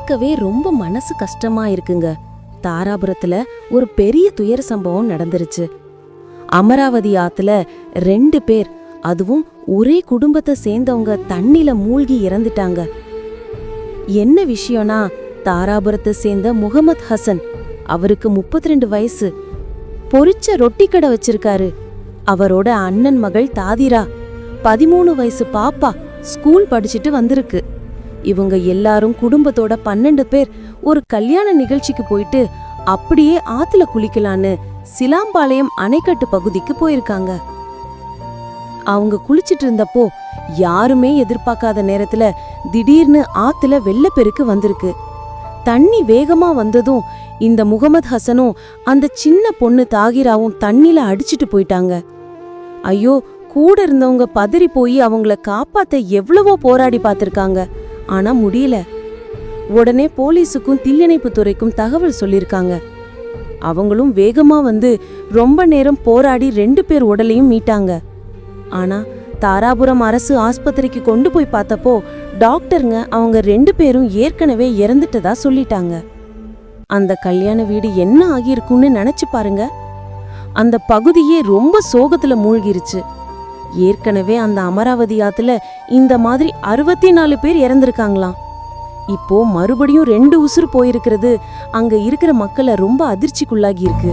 கேட்கவே ரொம்ப மனசு கஷ்டமா இருக்குங்க. தாராபுரத்துல ஒரு பெரிய துயர சம்பவம் நடந்துருச்சு. அமராவதி ஆத்துல 2 பேர், அதுவும் ஒரே குடும்பத்தை சேர்ந்தவங்க தண்ணில மூழ்கி இறந்துட்டாங்க. என்ன விஷயம்னா, தாராபுரத்தை சேர்ந்த முகமது ஹசன், அவருக்கு 32 வயசு, பொரிச்ச ரொட்டி கடை வச்சிருக்காரு. அவரோட அண்ணன் மகள் தாதிரா, 13 வயசு பாப்பா, ஸ்கூல் படிச்சுட்டு வந்திருக்கு. இவங்க எல்லாரும் குடும்பத்தோட 12 பேர் ஒரு கல்யாண நிகழ்ச்சிக்கு போயிட்டு அப்படியே ஆத்துல குளிக்கலான்னு சிலாம்பாளையம் அணைக்கட்டு பகுதிக்கு போயிருக்காங்க. அவங்க குளிச்சிட்டு இருந்தப்போ யாருமே எதிர்பார்க்காத நேரத்துல திடீர்னு ஆத்துல வெள்ளப்பெருக்கு வந்திருக்கு. தண்ணி வேகமா வந்ததும் இந்த முகமது ஹசனும் அந்த சின்ன பொண்ணு தாகிராவும் தண்ணில அடிச்சிட்டு போயிட்டாங்க. ஐயோ, கூட இருந்தவங்க பதறி போய் அவங்கள காப்பாத்த எவ்வளவோ போராடி பார்த்திருக்காங்க. ஆனா முடியல. உடனே போலீஸுக்கும் தீயணைப்பு துறைக்கும் தகவல் சொல்லிருக்காங்க. அவங்களும் வேகமா வந்து ரொம்ப நேரம் போராடி 2 பேர் உடலையும் மீட்டாங்க. ஆனா தாராபுரம் அரசு ஆஸ்பத்திரிக்கு கொண்டு போய் பார்த்தப்போ டாக்டருங்க அவங்க 2 பேரும் ஏற்கனவே இறந்துட்டதா சொல்லிட்டாங்க. அந்த கல்யாண வீடு என்ன ஆகியிருக்கும்னு நினைச்சு பாருங்க. அந்த பகுதியே ரொம்ப சோகத்துல மூழ்கிருச்சு. ஏற்கனவே அந்த அமராவதி ஆத்துல இந்த மாதிரி 64 பேர் இறந்திருக்காங்களாம். இப்போ மறுபடியும் 2 உசுறு போயிருக்கிறது அங்க இருக்கிற மக்களை ரொம்ப அதிர்ச்சிக்குள்ளாகி இருக்கு.